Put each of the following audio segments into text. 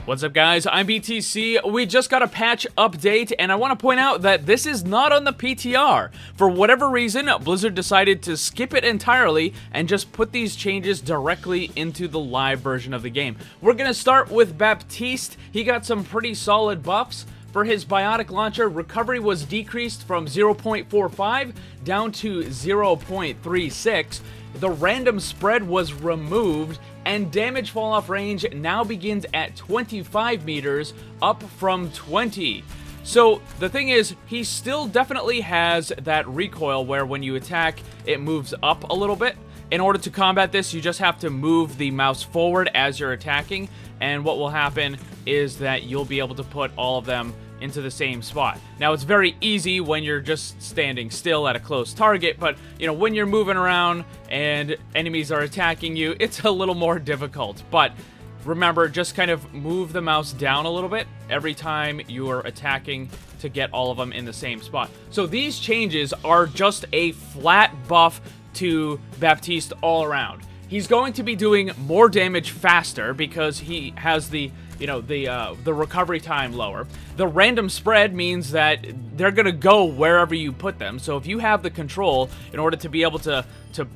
What's up, guys? I'm BTC. We just got a patch update, and I want to point out that this is not on the PTR. For whatever reason, Blizzard decided to skip it entirely and just put these changes directly into the live version of the game. We're going to start with Baptiste. He got some pretty solid buffs. For his biotic launcher, recovery was decreased from 0.45 down to 0.36. The random spread was removed, and damage fall-off range now begins at 25 meters, up from 20. So the thing is, he still definitely has that recoil where when you attack, it moves up a little bit. In order to combat this, you just have to move the mouse forward as you're attacking, and what will happen is that you'll be able to put all of them into the same spot. Now, it's very easy when you're just standing still at a close target, but you know, when you're moving around and enemies are attacking you, it's a little more difficult. But remember, just kind of move the mouse down a little bit every time you are attacking to get all of them in the same spot. So these changes are just a flat buff to Baptiste all around. He's going to be doing more damage faster because he has the recovery time lower. The random spread means that they're going to go wherever you put them. So if you have the control in order to be able to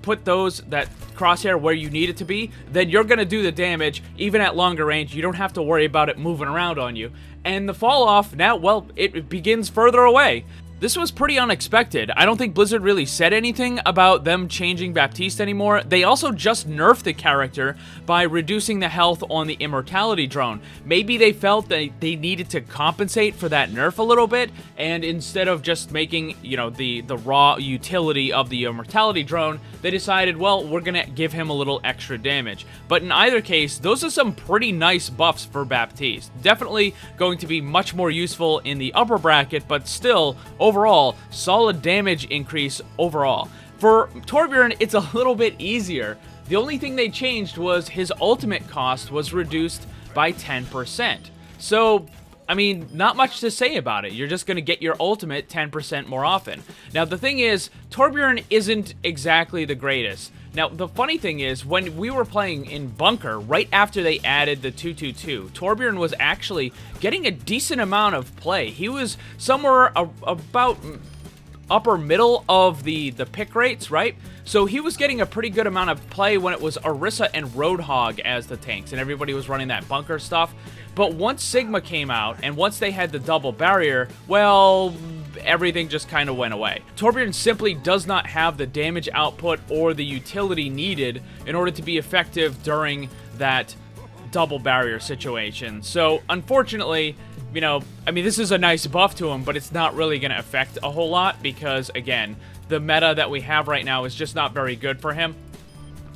put that crosshair where you need it to be, then you're going to do the damage even at longer range. You don't have to worry about it moving around on you. And the fall off now, well, it begins further away. This was pretty unexpected. I don't think Blizzard really said anything about them changing Baptiste anymore. They also just nerfed the character by reducing the health on the immortality drone. Maybe they felt that they needed to compensate for that nerf a little bit, and instead of just making, the raw utility of the immortality drone, they decided, well, we're gonna give him a little extra damage. But in either case, those are some pretty nice buffs for Baptiste. Definitely going to be much more useful in the upper bracket, but still, overall, solid damage increase overall. For Torbjorn, it's a little bit easier. The only thing they changed was his ultimate cost was reduced by 10%. So, I mean, not much to say about it. You're just going to get your ultimate 10% more often. Now, the thing is, Torbjorn isn't exactly the greatest. Now, the funny thing is, when we were playing in Bunker, right after they added the 222, Torbjorn was actually getting a decent amount of play. He was somewhere about upper middle of the pick rates, right? So he was getting a pretty good amount of play when it was Orisa and Roadhog as the tanks, and everybody was running that Bunker stuff. But once Sigma came out, and once they had the double barrier, well, everything just kind of went away. Torbjorn simply does not have the damage output or the utility needed in order to be effective during that double barrier situation. So, unfortunately, this is a nice buff to him, but it's not really going to affect a whole lot because, again, the meta that we have right now is just not very good for him.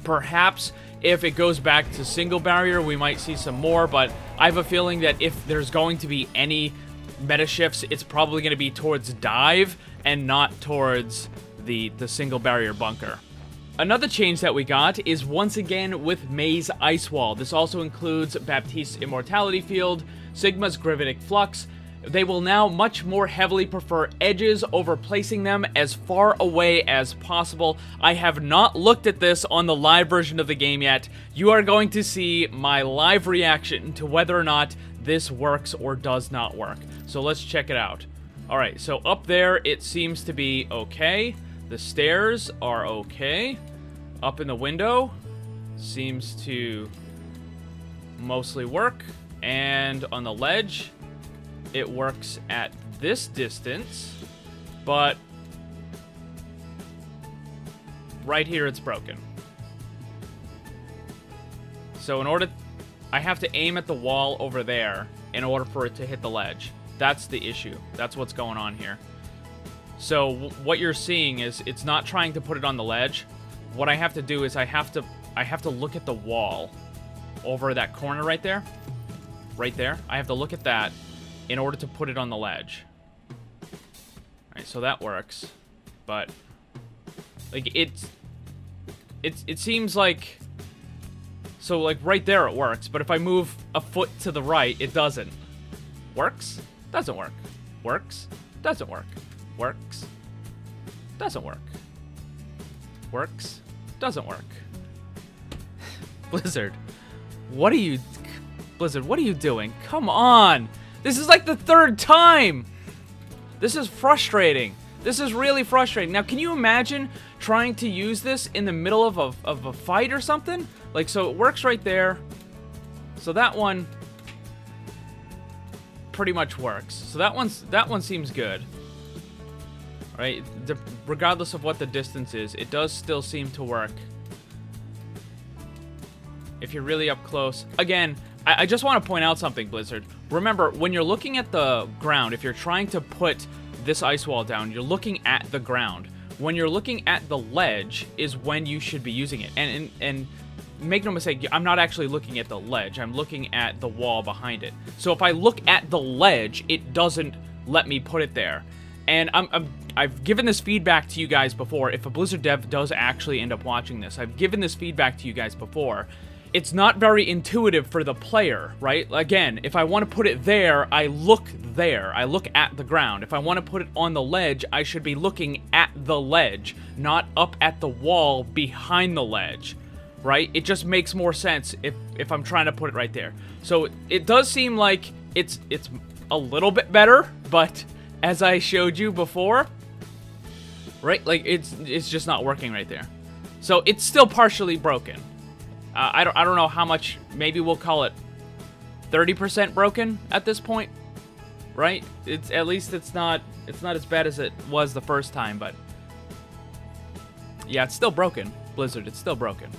Perhaps if it goes back to single barrier, we might see some more, but I have a feeling that if there's going to be any meta shifts, it's probably going to be towards dive and not towards the single barrier bunker. Another change that we got is once again with May's Ice Wall. This also includes Baptiste's Immortality Field, Sigma's Gravitic Flux. They will now much more heavily prefer edges over placing them as far away as possible. I have not looked at this on the live version of the game yet. You are going to see my live reaction to whether or not this works or does not work. So let's check it out. Alright, so up there it seems to be okay. The stairs are okay. Up in the window seems to mostly work. And on the ledge, it works at this distance, but right here it's broken. So I have to aim at the wall over there in order for it to hit the ledge. That's the issue. That's what's going on here. So what you're seeing is it's not trying to put it on the ledge. What I have to do is I have to look at the wall over that corner right there. Right there. I have to look at that in order to put it on the ledge. Alright, so that works. But like it seems like, so like right there it works, but if I move a foot to the right, it doesn't. Works? Doesn't work. Works? Doesn't work. Works? Doesn't work. Works? Doesn't work. Blizzard, what are you Blizzard, what are you doing? Come on. This is like the third time. This is frustrating. This is really frustrating. Now, can you imagine trying to use this in the middle of a fight or something? Like, so it works right there. So that one pretty much works. So that one seems good. Right? Regardless of what the distance is, it does still seem to work. If you're really up close. Again, I just want to point out something, Blizzard. Remember, when you're looking at the ground, if you're trying to put this ice wall down, you're looking at the ground. When you're looking at the ledge is when you should be using it. And make no mistake, I'm not actually looking at the ledge. I'm looking at the wall behind it. So if I look at the ledge, it doesn't let me put it there. And I've given this feedback to you guys before. If a Blizzard dev does actually end up watching this, I've given this feedback to you guys before. It's not very intuitive for the player, right? Again, if I want to put it there, I look there. I look at the ground. If I want to put it on the ledge, I should be looking at the ledge, not up at the wall behind the ledge, right? It just makes more sense if I'm trying to put it right there. So it does seem like it's a little bit better, but as I showed you before, right? Like it's just not working right there. So it's still partially broken. I don't know how much. Maybe we'll call it 30% broken at this point, right? It's at least it's not as bad as it was the first time, but yeah, it's still broken. Blizzard, it's still broken.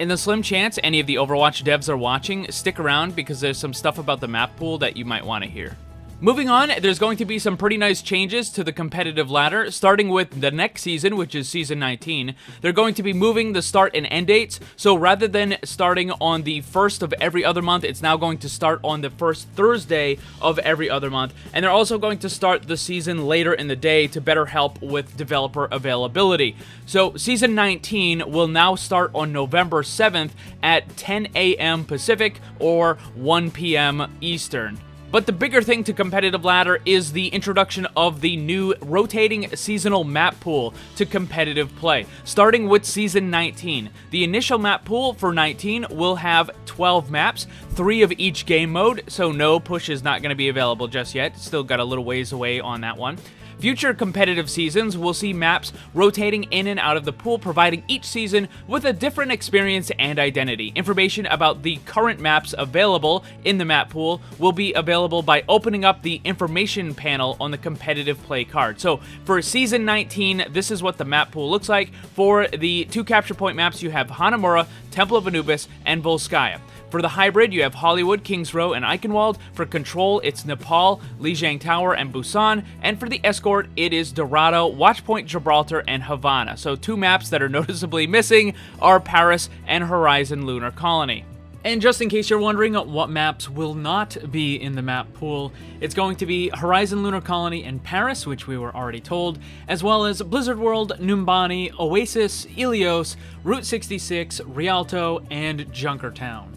In the slim chance any of the Overwatch devs are watching, stick around because there's some stuff about the map pool that you might want to hear. Moving on, there's going to be some pretty nice changes to the competitive ladder, starting with the next season, which is Season 19. They're going to be moving the start and end dates, so rather than starting on the first of every other month, it's now going to start on the first Thursday of every other month, and they're also going to start the season later in the day to better help with developer availability. So Season 19 will now start on November 7th at 10 a.m. Pacific or 1 p.m. Eastern. But the bigger thing to competitive ladder is the introduction of the new rotating seasonal map pool to competitive play, starting with Season 19. The initial map pool for 19 will have 12 maps, 3 of each game mode, so no push is not going to be available just yet. Still got a little ways away on that one. Future competitive seasons will see maps rotating in and out of the pool, providing each season with a different experience and identity. Information about the current maps available in the map pool will be available by opening up the information panel on the competitive play card. So for Season 19, this is what the map pool looks like. For the 2 capture point maps, you have Hanamura, Temple of Anubis, and Volskaya. For the hybrid, you have Hollywood, Kings Row, and Eichenwald. For Control, it's Nepal, Lijiang Tower, and Busan. And for the Escort, it is Dorado, Watchpoint Gibraltar, and Havana. So 2 maps that are noticeably missing are Paris and Horizon Lunar Colony. And just in case you're wondering what maps will not be in the map pool, it's going to be Horizon Lunar Colony and Paris, which we were already told, as well as Blizzard World, Numbani, Oasis, Ilios, Route 66, Rialto, and Junkertown.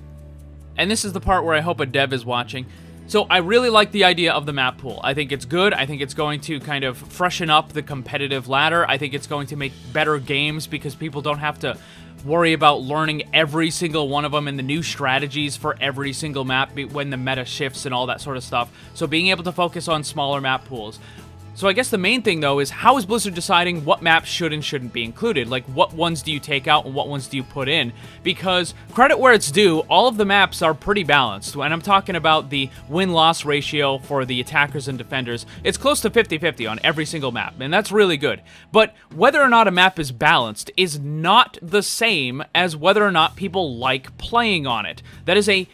And this is the part where I hope a dev is watching. So I really like the idea of the map pool. I think it's good. I think it's going to kind of freshen up the competitive ladder. I think it's going to make better games because people don't have to worry about learning every single one of them and the new strategies for every single map when the meta shifts and all that sort of stuff. So being able to focus on smaller map pools. So I guess the main thing, though, is how is Blizzard deciding what maps should and shouldn't be included? Like, what ones do you take out and what ones do you put in? Because, credit where it's due, all of the maps are pretty balanced. When I'm talking about the win-loss ratio for the attackers and defenders, it's close to 50-50 on every single map, and that's really good. But whether or not a map is balanced is not the same as whether or not people like playing on it. That is a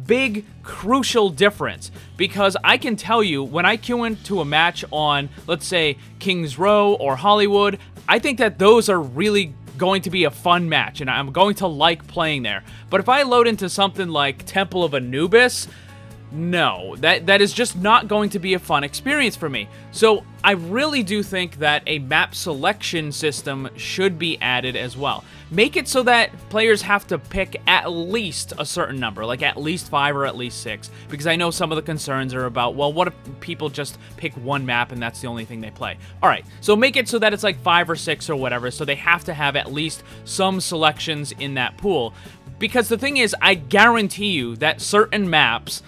big, crucial difference, because I can tell you when I queue into a match on, let's say, Kings Row or Hollywood, I think that those are really going to be a fun match, and I'm going to like playing there. But if I load into something like Temple of Anubis, no, that is just not going to be a fun experience for me. So I really do think that a map selection system should be added as well. Make it so that players have to pick at least a certain number, like at least 5 or at least 6, because I know some of the concerns are about, well, what if people just pick one map and that's the only thing they play? All right, so make it so that it's like 5 or 6 or whatever, so they have to have at least some selections in that pool. Because the thing is, I guarantee you that certain maps,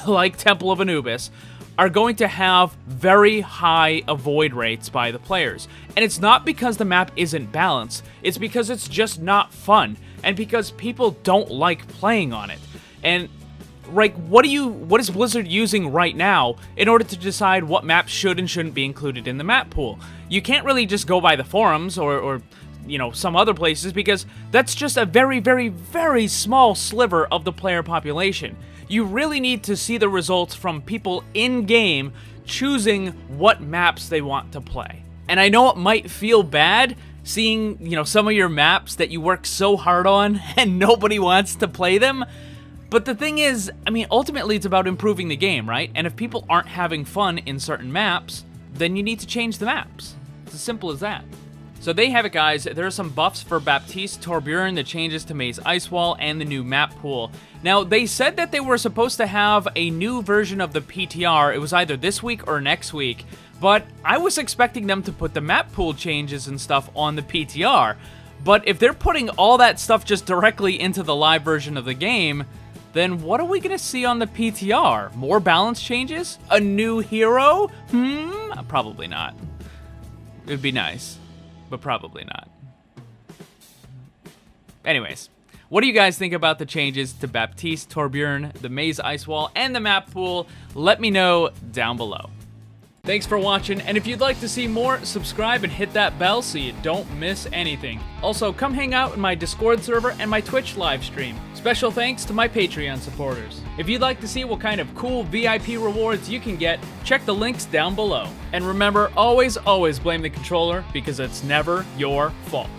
like Temple of Anubis, are going to have very high avoid rates by the players. And it's not because the map isn't balanced, it's because it's just not fun, and because people don't like playing on it. And like, what is Blizzard using right now in order to decide what maps should and shouldn't be included in the map pool? You can't really just go by the forums or you know, some other places, because that's just a very, very, very small sliver of the player population. You really need to see the results from people in-game choosing what maps they want to play. And I know it might feel bad seeing, you know, some of your maps that you work so hard on and nobody wants to play them, but the thing is, I mean, ultimately it's about improving the game, right? And if people aren't having fun in certain maps, then you need to change the maps. It's as simple as that. So there you have it, guys. There are some buffs for Baptiste Torbjorn, the changes to Maze Ice Wall, and the new map pool. Now, they said that they were supposed to have a new version of the PTR. It was either this week or next week, but I was expecting them to put the map pool changes and stuff on the PTR. But if they're putting all that stuff just directly into the live version of the game, then what are we going to see on the PTR? More balance changes? A new hero? Probably not. It would be nice, but probably not. Anyways, what do you guys think about the changes to Baptiste Torbjorn, the Maze Ice Wall, and the map pool? Let me know down below. Thanks for watching, and if you'd like to see more, subscribe and hit that bell so you don't miss anything. Also, come hang out in my Discord server and my Twitch live stream. Special thanks to my Patreon supporters. If you'd like to see what kind of cool VIP rewards you can get, check the links down below. And remember, always, always blame the controller, because it's never your fault.